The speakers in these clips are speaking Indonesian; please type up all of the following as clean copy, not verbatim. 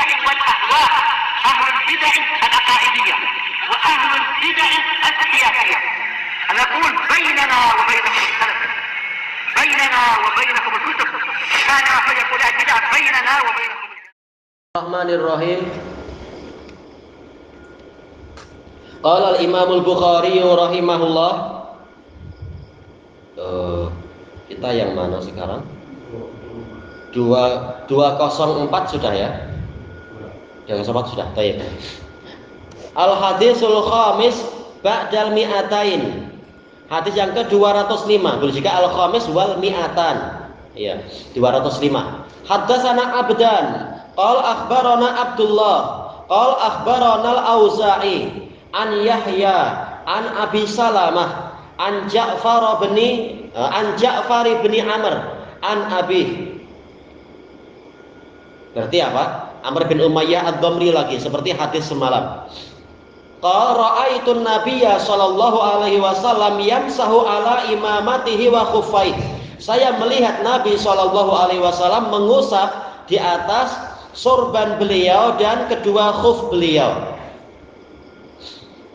البدع والأهواء، أهل البدع العقائدية وأهل البدع السياسية. نقول بيننا وبينكم السلف، بيننا وبينكم الكتب، كان فيقول البدع بيننا وبينكم. Bismillahirrahmanirrahim. Qala al-Imam al-Bukhari rahimahullah. Kita yang mana sekarang? 204 sudah ya? 204 sudah. Baik. Al-hadisul khamis ba'dal mi'atain. Hadis yang ke-205. Boleh juga al-khamis wal mi'atan. Iya, 205. Haddatsana Abdan, qala akhbarana Abdullah, qala akhbarana al-Auza'i an Yahya an Abi Salamah an Ja'far bin Amr an Abi. Berarti apa? Amr bin Umayyah ad-Dhamri lagi seperti hadis semalam. Qala ra'aitun nabiyya sallallahu alaihi wasallam yamsahu ala imamatihi wa khuffaihi. Saya melihat Nabi sallallahu alaihi wasallam mengusap di atas sorban beliau dan kedua khuf beliau.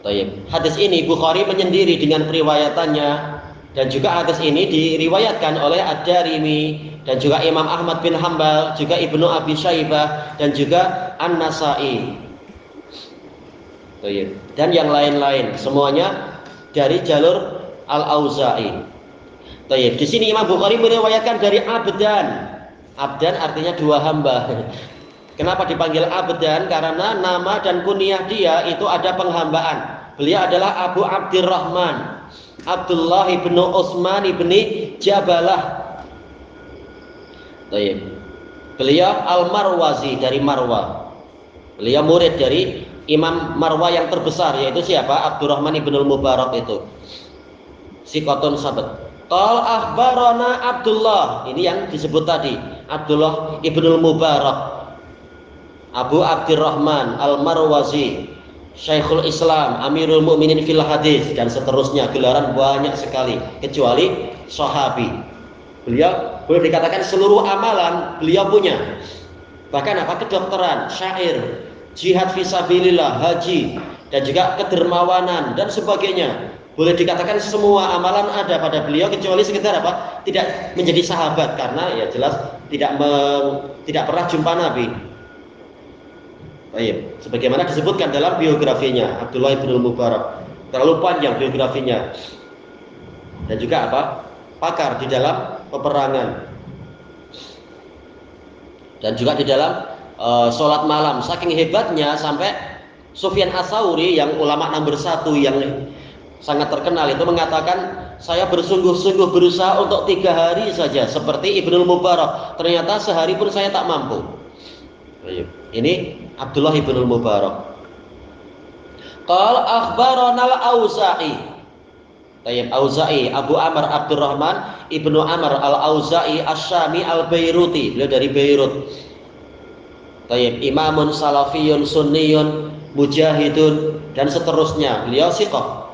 Baik. Hadis ini Bukhari menyendiri dengan periwayatannya, dan juga hadis ini diriwayatkan oleh Ad-Darimi dan juga Imam Ahmad bin Hanbal, juga Ibnu Abi Syaibah dan juga An-Nasa'i. Baik. Dan yang lain-lain semuanya dari jalur Al-Auza'i. Baik. Di sini Imam Bukhari meriwayatkan dari Abdan. Abdan artinya dua hamba. Kenapa dipanggil Abdan? Karena nama dan kunyah dia itu ada penghambaan. Beliau adalah Abu Abdurrahman Abdullah ibnu Utsman ibni Jabalah. Baik. Beliau Al-Marwazi dari Marwa. Beliau murid dari Imam Marwa yang terbesar, yaitu siapa? Abdurrahman ibnu Mubarak itu. Siqatun sabat. Qal akhbarana Abdullah. Ini yang disebut tadi, Abdullah ibnu Mubarak, Abu Abdurrahman Al-Marwazi, Syekhul Islam, Amirul Mukminin fil hadis, dan seterusnya. Gelaran banyak sekali kecuali sahabi. Beliau boleh dikatakan seluruh amalan beliau punya. Bahkan apa? Kedokteran, syair, jihad fisabilillah, haji, dan juga kedermawanan dan sebagainya. Boleh dikatakan semua amalan ada pada beliau, kecuali sekedar apa? Tidak menjadi sahabat, karena ya jelas tidak pernah jumpa Nabi. Baik, sebagaimana disebutkan dalam biografinya Abdullah ibn Mubarak, terlalu panjang biografinya, dan juga apa? Pakar di dalam peperangan, dan juga di dalam sholat malam. Saking hebatnya sampai Sufyan Ats-Tsauri yang ulama nomor 1 yang sangat terkenal itu mengatakan, saya bersungguh-sungguh berusaha untuk 3 hari saja seperti Ibnu Mubarak, ternyata sehari pun saya tak mampu. Ini Abdullah ibnu Mubarak. Qala akhbarana al-Auza'i. Tayyib, Auza'i Abu Amr Abdurrahman ibnu Amr al-Auza'i Asy-Syami al-Bairuti, beliau dari Beirut. Tayyib, imamun salafiyun sunniyun mujahidun dan seterusnya. Beliau siqah.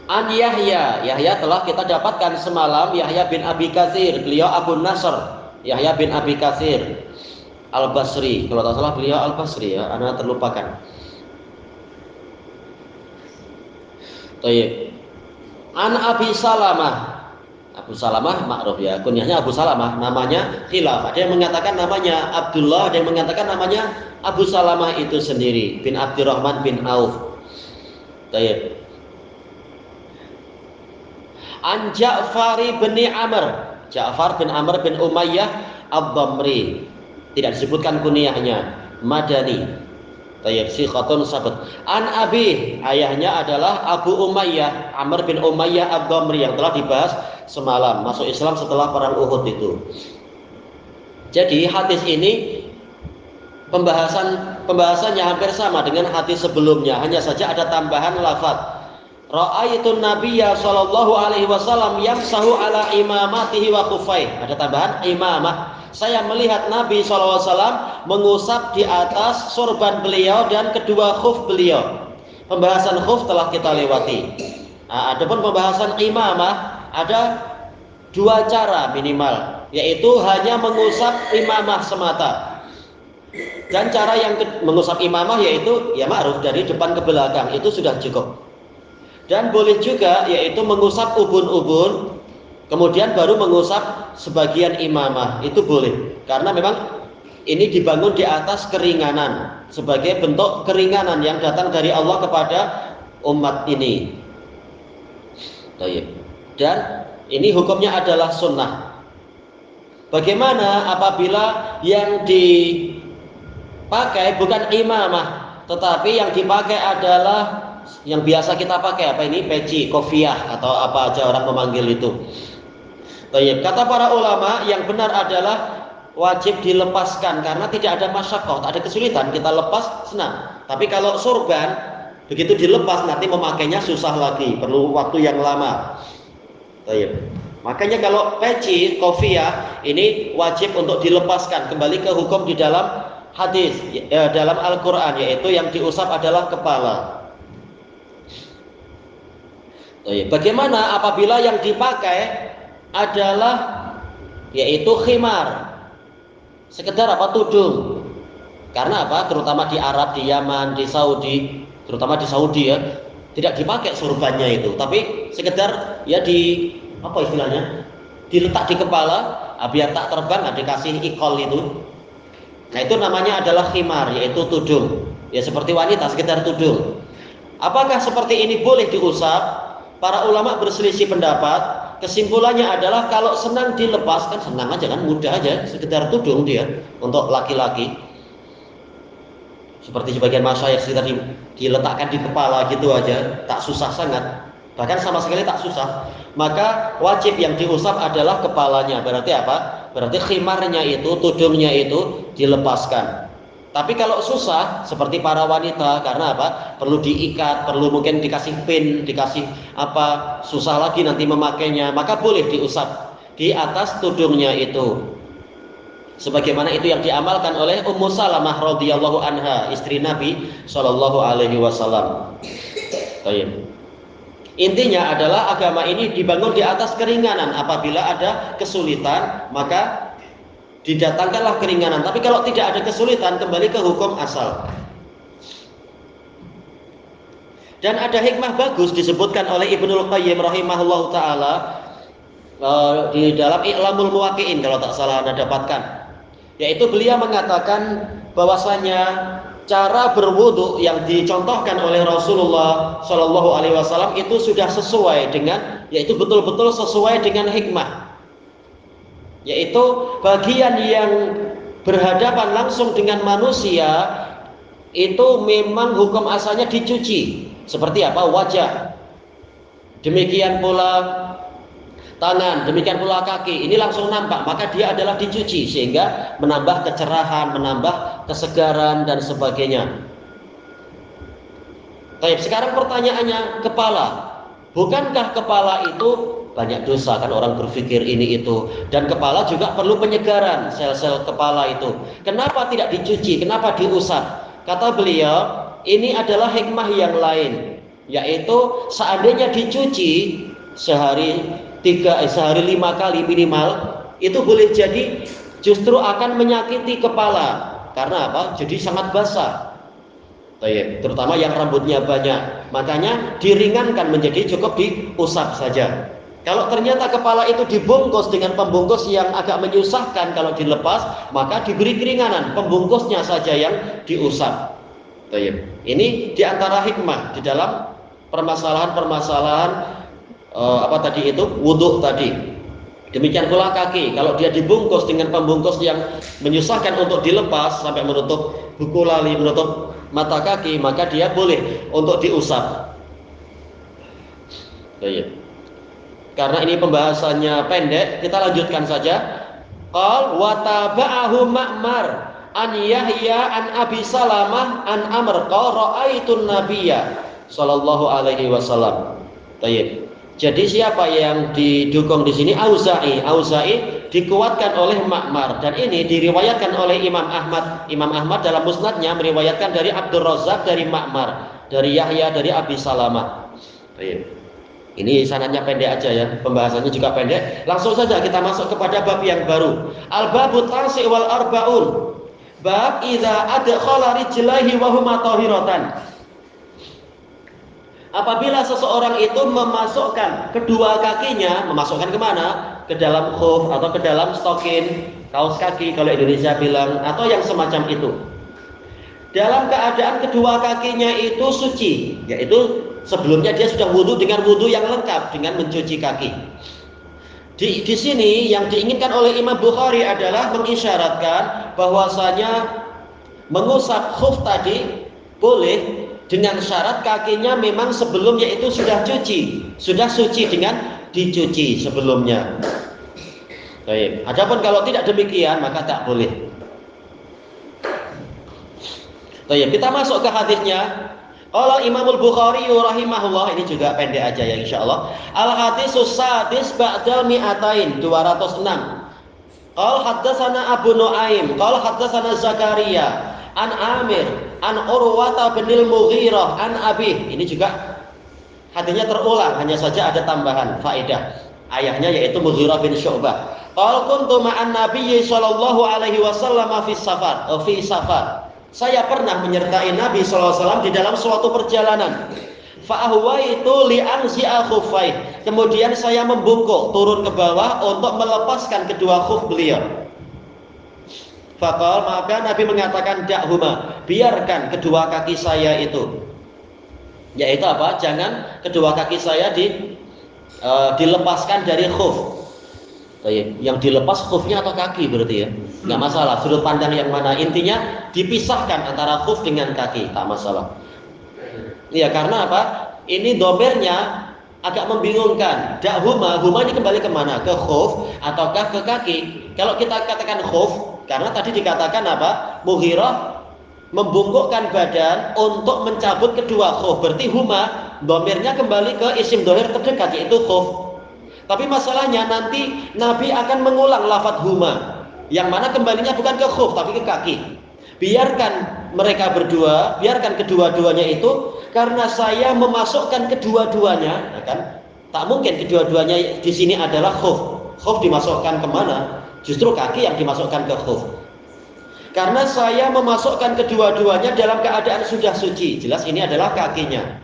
An Yahya telah kita dapatkan semalam, Yahya bin Abi Katsir, beliau Abu Nasr, Yahya bin Abi Katsir Al-Basri, kalau tak salah beliau Al-Basri ya, Anda terlupakan. Baik. An Abi Salamah, Abu Salamah ma'ruf ya, kunyahnya Abu Salamah, namanya khilaf. Ada yang mengatakan namanya Abdullah, ada yang mengatakan namanya Abu Salamah itu sendiri bin Abdurrahman bin Auf. Baik. An Ja'far bin Amr, Ja'far bin Amr bin Umayyah ad-Dhamri, tidak disebutkan kunyahnya, Madani. Tayyib, siqatun sabat. An Abi, ayahnya adalah Abu Umayyah, Amr bin Umayyah ad-Dhamri yang telah dibahas semalam, masuk Islam setelah perang Uhud itu. Jadi hadis ini pembahasannya hampir sama dengan hadis sebelumnya, hanya saja ada tambahan lafaz. Ra'aitun nabiyya sallallahu alaihi wasallam yamsahu ala imamatihi wa khuffaihi. Ada tambahan imamah. Saya melihat Nabi sallallahu alaihi wasallam mengusap di atas sorban beliau dan kedua khuf beliau. Pembahasan khuf telah kita lewati. Adapun pembahasan imamah, ada dua cara minimal, yaitu hanya mengusap imamah semata. Dan cara yang mengusap imamah yaitu ya ma'ruf dari depan ke belakang, itu sudah cukup. Dan boleh juga yaitu mengusap ubun-ubun, kemudian baru mengusap sebagian imamah, itu boleh. Karena memang ini dibangun di atas keringanan, sebagai bentuk keringanan yang datang dari Allah kepada umat ini. Dan ini hukumnya adalah sunnah. Bagaimana apabila yang dipakai bukan imamah, tetapi yang dipakai adalah yang biasa kita pakai, apa ini, peci, kofiah, atau apa aja orang memanggil itu. Kata para ulama, yang benar adalah wajib dilepaskan karena tidak ada masyaqqah, tak ada kesulitan, kita lepas senang. Tapi kalau sorban, begitu dilepas nanti memakainya susah lagi, perlu waktu yang lama. Makanya kalau peci, kofiah ini wajib untuk dilepaskan. Kembali ke hukum di dalam hadis, dalam Al-Quran, yaitu yang diusap adalah kepala. Bagaimana apabila yang dipakai adalah yaitu khimar, sekedar apa, tudung. Karena apa? Terutama di Arab, di Yaman, di Saudi, terutama di Saudi ya, tidak dipakai sorbannya itu, tapi sekedar ya di apa istilahnya, diletak di kepala, biar tak terbang, dikasih ikol itu. Nah itu namanya adalah khimar, yaitu tudung. Ya seperti wanita, sekedar tudung. Apakah seperti ini boleh diusap? Para ulama berselisih pendapat. Kesimpulannya adalah kalau senang dilepas, kan senang aja kan, mudah aja, sekedar tudung dia untuk laki-laki. Seperti sebagian masyayikh sekitar diletakkan di kepala gitu aja, tak susah sangat, bahkan sama sekali tak susah. Maka wajib yang diusap adalah kepalanya. Berarti apa? Berarti khimarnya itu, tudungnya itu dilepaskan. Tapi kalau susah seperti para wanita, karena apa? Perlu diikat, perlu mungkin dikasih pin, dikasih apa, susah lagi nanti memakainya, maka boleh diusap di atas tudungnya itu. Sebagaimana itu yang diamalkan oleh Ummu Salamah radhiyallahu anha, istri Nabi sallallahu alaihi wasallam. Intinya adalah agama ini dibangun di atas keringanan. Apabila ada kesulitan, maka didatangkanlah keringanan. Tapi kalau tidak ada kesulitan, kembali ke hukum asal. Dan ada hikmah bagus disebutkan oleh Ibnul Qayyim rahimahullahu taala di dalam I'lamul Muwaqqi'in, kalau tak salah Anda dapatkan. Yaitu beliau mengatakan bahwasanya cara berwudu yang dicontohkan oleh Rasulullah Shallallahu Alaihi Wasallam itu sudah sesuai dengan, yaitu betul-betul sesuai dengan hikmah, yaitu bagian yang berhadapan langsung dengan manusia itu memang hukum asalnya dicuci. Seperti apa? Wajah, demikian pula tangan, demikian pula kaki, ini langsung nampak, maka dia adalah dicuci sehingga menambah kecerahan, menambah kesegaran dan sebagainya. Baik, sekarang pertanyaannya, kepala. Bukankah kepala itu banyak dosa, kan orang berpikir ini itu, dan kepala juga perlu penyegaran, sel-sel kepala itu. Kenapa tidak dicuci? Kenapa diusap? Kata beliau, ini adalah hikmah yang lain, yaitu seandainya dicuci sehari 5 kali minimal, itu boleh jadi justru akan menyakiti kepala. Karena apa? Jadi sangat basah, terutama yang rambutnya banyak. Makanya diringankan menjadi cukup diusap saja. Kalau ternyata kepala itu dibungkus dengan pembungkus yang agak menyusahkan kalau dilepas, maka diberi keringanan, pembungkusnya saja yang diusap. Ini diantara hikmah di dalam permasalahan-permasalahan wudhu tadi. Demikian pula kaki, kalau dia dibungkus dengan pembungkus yang menyusahkan untuk dilepas sampai menutup buku lali, menutup mata kaki, maka dia boleh untuk diusap. Karena ini pembahasannya pendek, kita lanjutkan saja. Qal wa taba'ahu Ma'mar an Yahya an Abi Salamah an Amr qala ra'aitun nabiyya sallallahu alaihi wasallam. Jadi siapa yang didukung di sini? Auza'i. Auza'i dikuatkan oleh Ma'mar, dan ini diriwayatkan oleh Imam Ahmad. Imam Ahmad dalam musnadnya meriwayatkan dari Abdul Razzaq dari Ma'mar, dari Yahya dari Abi Salamah. Ini sanadnya pendek aja ya, pembahasannya juga pendek. Langsung saja kita masuk kepada bab yang baru. Al-babut tasi wal arbaun. Bab idza adkhala rijlaihi wa huma tahiratan. Apabila seseorang itu memasukkan kedua kakinya, memasukkan kemana? Ke dalam khuf atau ke dalam stokin, kaos kaki kalau Indonesia bilang, atau yang semacam itu. Dalam keadaan kedua kakinya itu suci, yaitu sebelumnya dia sudah wudhu dengan wudhu yang lengkap dengan mencuci kaki. Di sini yang diinginkan oleh Imam Bukhari adalah mengisyaratkan bahwasanya mengusap khuf tadi boleh dengan syarat kakinya memang sebelumnya itu sudah suci dengan dicuci sebelumnya. Baik. Adapun kalau tidak demikian maka tak boleh. Baik, kita masuk ke hadisnya. Qala Imamul Bukhari rahimahullah, ini juga pendek aja ya insyaallah. Al hadisus sadis ba'dal mi'atain 206. Qala haddatsana Abu Nuaim, qala haddatsana Zakaria an Amir an Urwata binil Mughirah an Abi. Ini juga hadisnya terulang, hanya saja ada tambahan faedah. Ayahnya yaitu Mughirah bin Syu'bah. Qala kuntu ma'an Nabi sallallahu alaihi wasallam fi safar. Saya pernah menyertai Nabi SAW di dalam suatu perjalanan. Fa'ahwaitu li'anzi'a khuffaih. Kemudian saya membungkuk turun ke bawah untuk melepaskan kedua khuf beliau. Faqal, maka Nabi mengatakan da'huma, biarkan kedua kaki saya itu. Yaitu apa? Jangan kedua kaki saya dilepaskan dari khuf. Yang dilepas khufnya atau kaki berarti ya, nggak masalah sudut pandang yang mana, intinya dipisahkan antara khuf dengan kaki, tak masalah. Iya, karena apa? Ini domernya agak membingungkan. Huma ini kembali kemana? Ke khuf ataukah ke kaki? Kalau kita katakan khuf, karena tadi dikatakan apa? Mughirah membungkukkan badan untuk mencabut kedua khuf, berarti huma domernya kembali ke isim dohir terdekat yaitu khuf. Tapi masalahnya nanti Nabi akan mengulang lafadz huma, yang mana kembalinya bukan ke khuf tapi ke kaki. Biarkan mereka berdua, biarkan kedua-duanya itu, karena saya memasukkan kedua-duanya, kan? Tak mungkin kedua-duanya di sini adalah khuf. Khuf dimasukkan kemana? Justru kaki yang dimasukkan ke khuf. Karena saya memasukkan kedua-duanya dalam keadaan sudah suci, jelas ini adalah kakinya.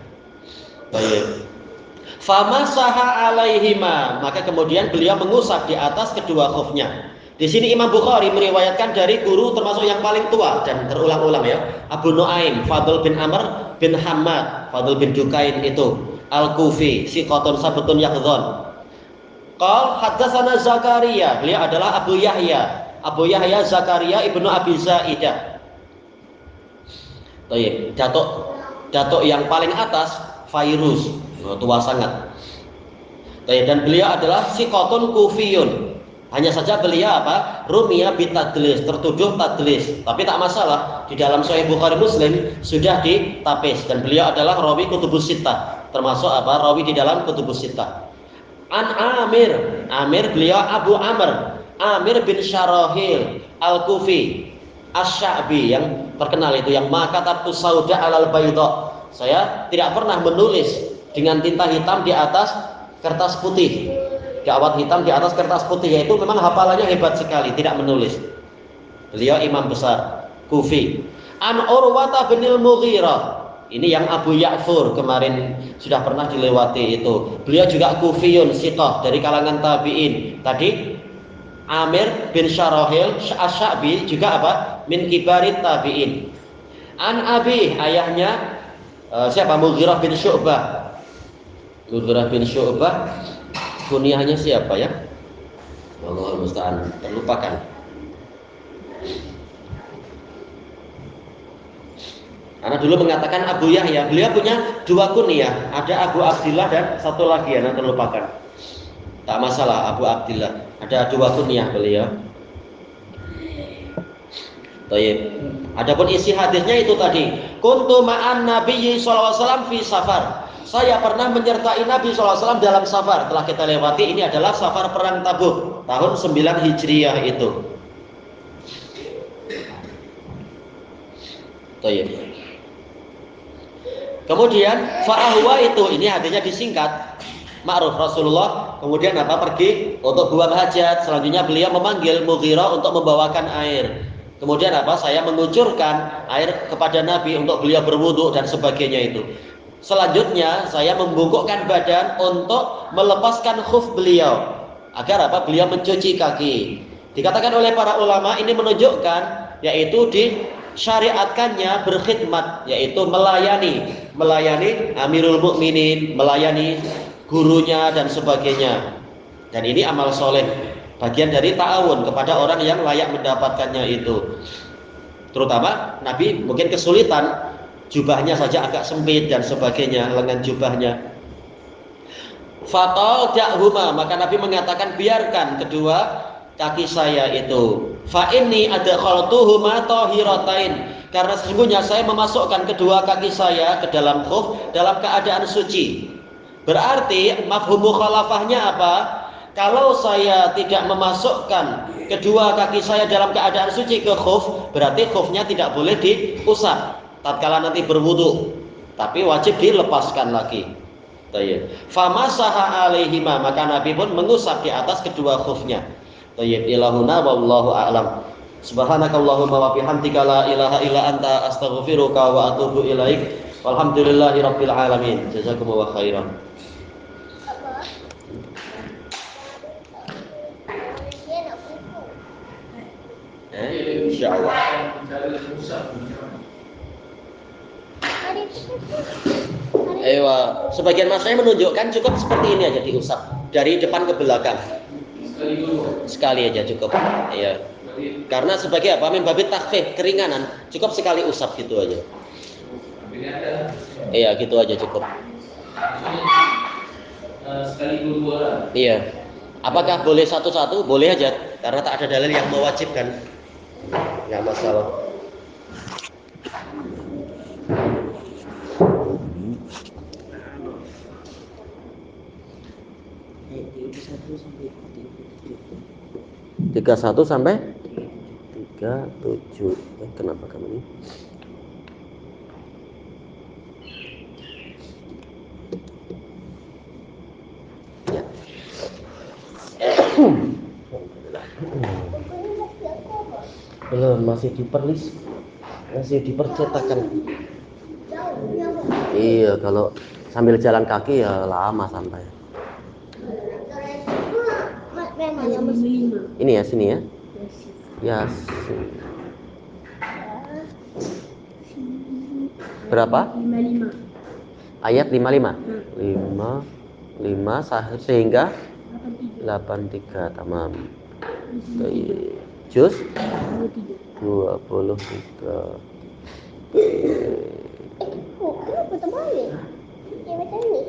Baik. Famasaha alaihima, maka kemudian beliau mengusap di atas kedua khufnya. Di sini Imam Bukhari meriwayatkan dari guru termasuk yang paling tua dan terulang-ulang ya, Abu Nuaim, Fadl bin Amr bin Hammad, Fadl bin Dukain itu Al-Kufi, siqatun sabtun yaqdhan. Qal haddatsana Zakaria, beliau adalah Abu Yahya Zakaria ibnu Abi Zaidah. Baik, datuk yang paling atas Fairuz, tua sangat. Dan beliau adalah siqatun kufiyun. Hanya saja beliau apa? Rumiya bitadlis, tertuduh tadlis. Tapi tak masalah, di dalam Sahih Bukhari Muslim sudah ditapis, dan beliau adalah rawi kutubus sittah, termasuk apa? Rawi di dalam kutubus sittah. An Amir beliau Abu Amir bin Syarahil Al-Kufi Asy-Sya'bi, yang terkenal itu, yang makatabtu sauda alal bayda. Saya tidak pernah menulis dengan tinta hitam di atas kertas putih, kawat hitam di atas kertas putih, yaitu memang hafalannya hebat sekali, tidak menulis. Beliau imam besar Kufi. An Urwata binil Mughirah, ini yang Abu Ya'fur kemarin sudah pernah dilewati itu. Beliau juga Kufiyun siqah dari kalangan tabi'in. Tadi Amir bin Syarahil Asy-Sya'bi juga apa? Min kibarit tabi'in. An Abi, ayahnya siapa? Mughirah bin Syu'bah. Mughirah bin Syu'bah, kunyahnya siapa ya? Wallahul musta'an, terlupakan. Karena dulu mengatakan Abu Yahya, beliau punya dua kunyah, ada Abu Abdillah dan satu lagi yang terlupakan. Tak masalah, Abu Abdillah, ada dua kunyah beliau. Baik. Adapun isi hadisnya itu tadi, kuntu ma'an Nabi sallallahu alaihi wasallam fi safar. Saya pernah menyertai Nabi sallallahu alaihi wasallam dalam safar. Telah kita lewati, ini adalah safar perang Tabuk tahun 9 Hijriah itu. Baik. Kemudian fa'ahwa itu, ini hadisnya disingkat. Ma'ruf Rasulullah kemudian pergi untuk buang hajat. Selanjutnya beliau memanggil Mughirah untuk membawakan air. Kemudian saya mengucurkan air kepada Nabi untuk beliau berwudu dan sebagainya itu. Selanjutnya saya membungkukkan badan untuk melepaskan khuf beliau agar beliau mencuci kaki. Dikatakan oleh para ulama ini menunjukkan yaitu disyariatkannya berkhidmat, yaitu melayani Amirul Mukminin, melayani gurunya dan sebagainya. Dan ini amal soleh, bagian dari ta'awun kepada orang yang layak mendapatkannya itu. Terutama Nabi mungkin kesulitan, jubahnya saja agak sempit dan sebagainya, lengan jubahnya. Fatal ja'huma, maka Nabi mengatakan biarkan kedua kaki saya itu. Fa inni adkhaltuhuma tahiratain, karena sesungguhnya saya memasukkan kedua kaki saya ke dalam khuf dalam keadaan suci. Berarti mafhum mukhalafahnya apa? Kalau saya tidak memasukkan kedua kaki saya dalam keadaan suci ke khuf, berarti khufnya tidak boleh diusap tatkala nanti berwudu, tapi wajib dilepaskan lagi. Famasaha alaihima, maka Nabi pun mengusap di atas kedua khufnya. Tayyib, ilahuna wallahu a'lam. Subhanakallahumma wa bihamdika la ilaha illa anta astaghfiruka wa atubu ilaik. Walhamdulillahi rabbil alamin. Jazakumullahu khairan. Insyaallah. Sebagian masanya menunjukkan cukup seperti ini aja diusap dari depan ke belakang. Sekali aja cukup. Iya. Karena sebagai min babit takhfif, keringanan, cukup sekali usap gitu aja. Iya, gitu aja cukup. Sekali dua. Iya. Apakah boleh satu-satu? Boleh aja, karena tak ada dalil yang mewajibkan. Enggak masalah. Tiga satu sampai 37. Kenapa kamu ini? Ya. Belum, masih diperlis, masih dipercetakan. Iya, kalau sambil jalan kaki ya lama sampai. Ini ya, sini ya. Ya. Berapa? 55. Ayat 55. 5 sehingga 83 tamam. Juz 23. Kenapa terbalik? Ya macam ni.